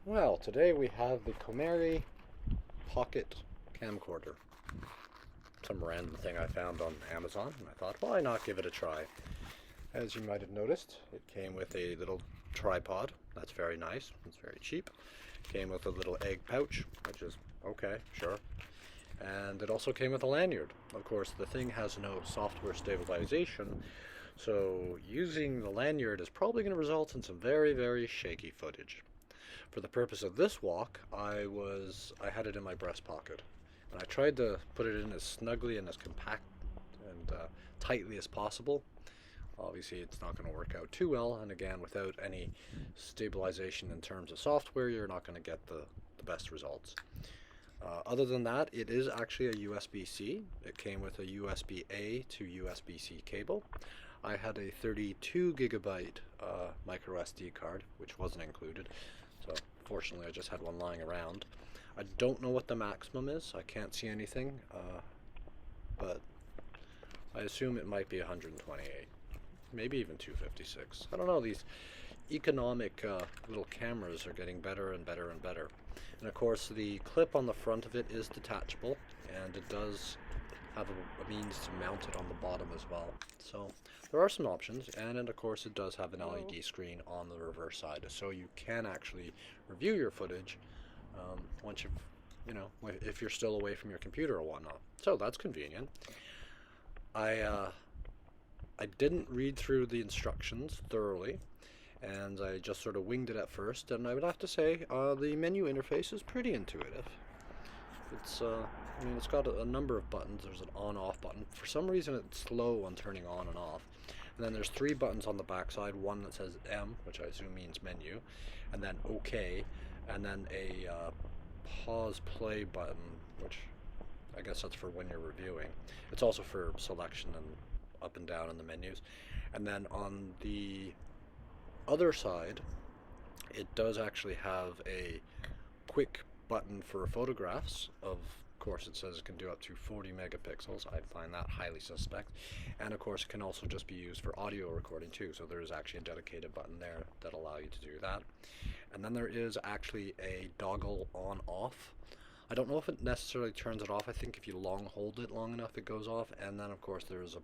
Well, today we have the Comeri Pocket Camcorder. Some random thing I found on Amazon, and I thought, why not give it a try? As you might have noticed, it came with a little tripod. That's very nice. It's very cheap. Came with a little egg pouch, which is okay, sure. And it also came with a lanyard. Of course, the thing has no software stabilization, so using the lanyard is probably going to result in some very, very shaky footage. For the purpose of this walk, I had it in my breast pocket, and I tried to put it in as snugly and as compact and tightly as possible. Obviously, it's not going to work out too well, and again, without any stabilization in terms of software, you're not going to get the best results. Other than that, it is actually a USB-C. It came with a USB-A to USB-C cable. I had a 32 gigabyte micro SD card, which wasn't included, so fortunately I just had one lying around. I don't know what the maximum is. I can't see anything, but I assume it might be 128, maybe even 256. I don't know, these economic little cameras are getting better and better and better. And of course the clip on the front of it is detachable, and it does have a means to mount it on the bottom as well. So there are some options, and of course it does have an LED screen on the reverse side, so you can actually review your footage once if you're still away from your computer or whatnot. So that's convenient. I didn't read through the instructions thoroughly, and I just sort of winged it at first, and I would have to say the menu interface is pretty intuitive. It's got a number of buttons. There's an on-off button. For some reason it's slow on turning on and off. And then there's three buttons on the back side, one that says M, which I assume means menu, and then OK, and then a pause play button, which I guess that's for when you're reviewing. It's also for selection and up and down in the menus. And then on the other side, it does actually have a quick button for photographs. Of course, it says it can do up to 40 megapixels. I find that highly suspect. And of course, it can also just be used for audio recording too. So there is actually a dedicated button there that allows you to do that. And then there is actually a toggle on off. I don't know if it necessarily turns it off. I think if you long hold it long enough, it goes off. And then of course there's a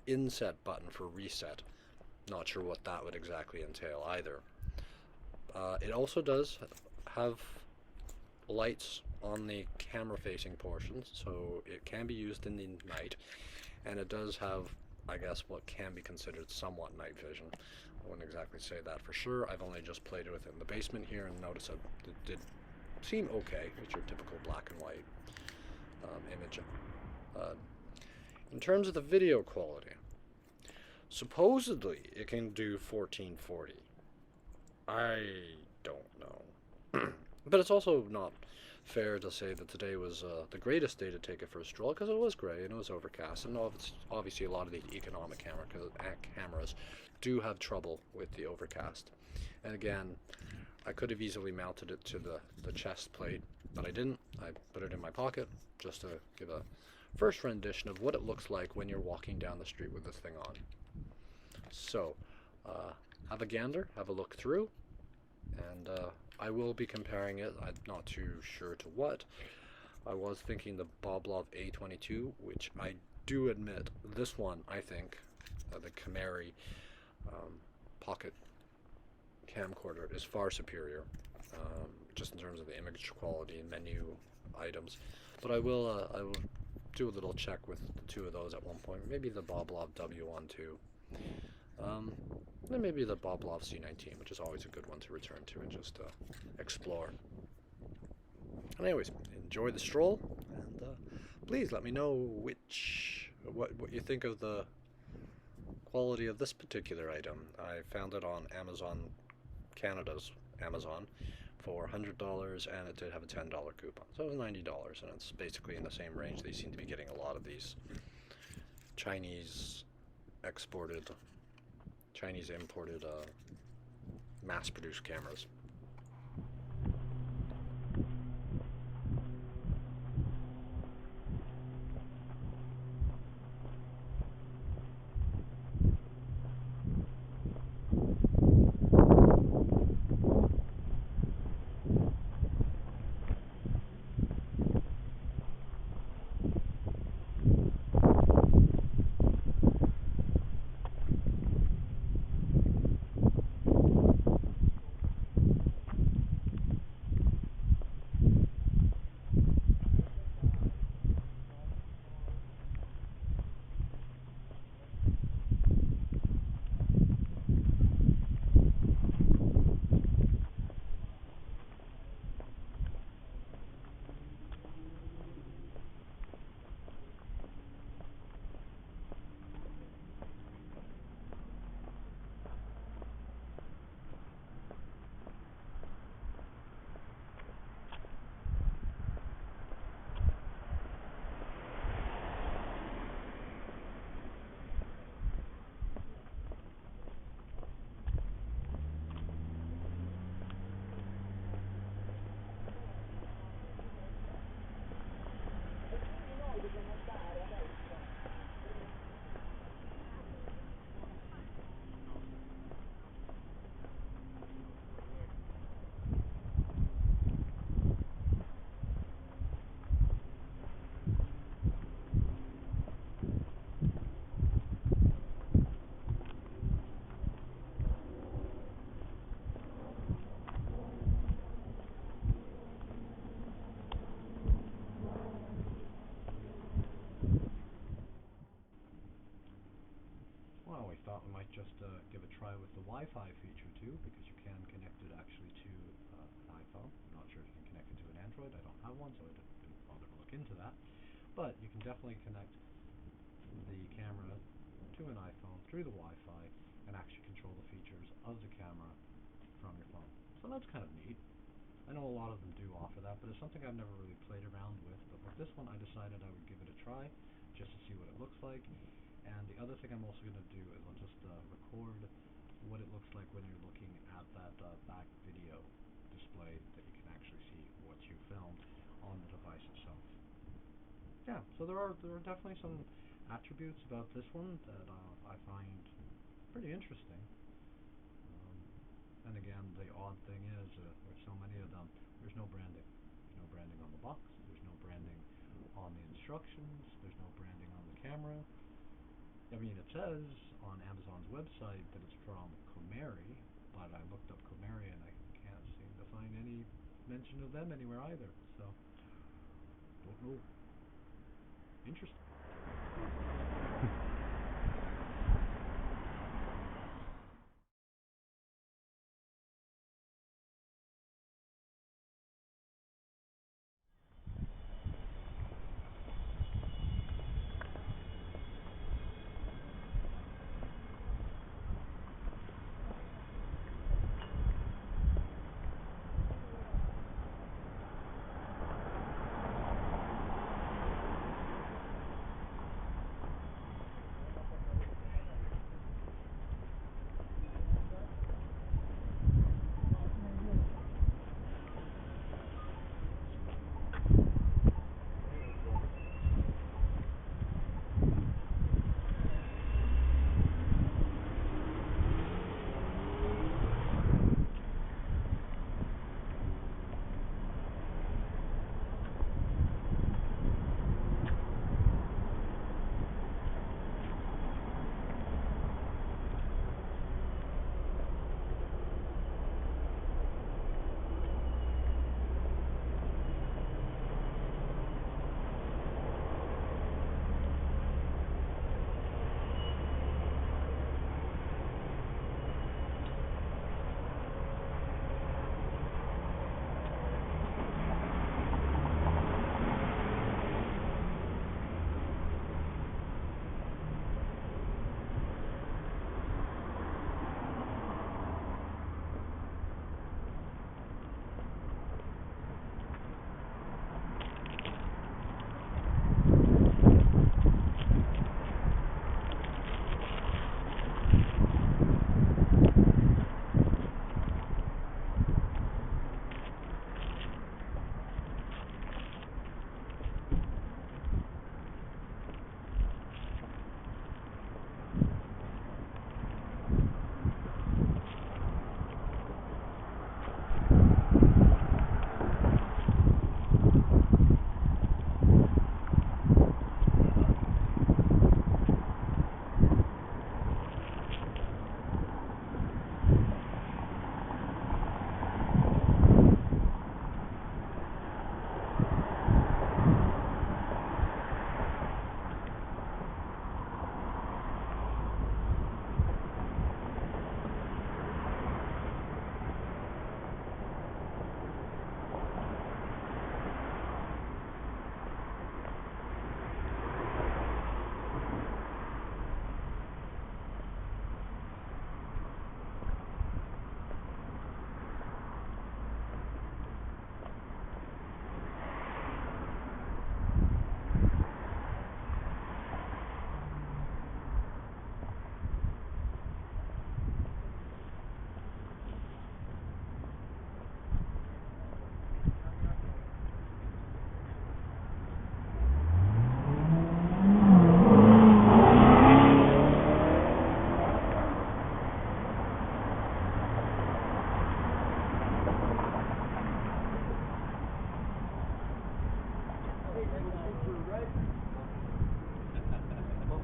inset button for reset. Not sure what that would exactly entail either. It also does have lights on the camera facing portions, so it can be used in the night, and it does have, I guess, what can be considered somewhat night vision. I wouldn't exactly say that for sure. I've only just played with it in the basement here and noticed that it did seem okay. It's your typical black and white image. In terms of the video quality, supposedly it can do 1440. I don't know. But it's also not fair to say that today was the greatest day to take it for a stroll, because it was gray and it was overcast, and obviously a lot of the economic cameras do have trouble with the overcast. And again, I could have easily mounted it to the chest plate, but I didn't. I put it in my pocket just to give a first rendition of what it looks like when you're walking down the street with this thing on. So, have a gander, have a look through, and I will be comparing it. I'm not too sure to what. I was thinking the Boblov A22, which I do admit, this one, I think, the Cameri Pocket Camcorder is far superior, just in terms of the image quality and menu items. But I will do a little check with the two of those at one point. Maybe the Boblov W1 too. Then maybe the Boblov C19, which is always a good one to return to and just explore. And anyways, enjoy the stroll, and please let me know what you think of the quality of this particular item. I found it on Amazon, Canada's Amazon, for $100, and it did have a $10 coupon, so it was $90, and it's basically in the same range. They seem to be getting a lot of these Chinese imported mass-produced cameras. just give a try with the Wi-Fi feature too, because you can connect it actually to an iPhone. I'm not sure if you can connect it to an Android. I don't have one, so I didn't bother to look into that. But you can definitely connect the camera to an iPhone through the Wi-Fi and actually control the features of the camera from your phone. So that's kind of neat. I know a lot of them do offer that, but it's something I've never really played around with. But with this one, I decided I would give it a try just to see what it looks like. And the other thing I'm also going to do is I'll just record what it looks like when you're looking at that back video display, that you can actually see what you filmed on the device itself. Yeah, so there are definitely some attributes about this one that I find pretty interesting. And again, the odd thing is, with so many of them, there's no branding. There's no branding on the box, there's no branding on the instructions, there's no branding on the camera. I mean, it says on Amazon's website that it's from Comeri, but I looked up Comeri and I can't seem to find any mention of them anywhere either, so don't know. Interesting.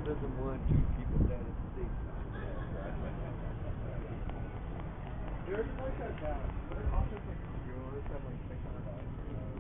doesn't want two people down at the same time. They already like that down. Their office like $600.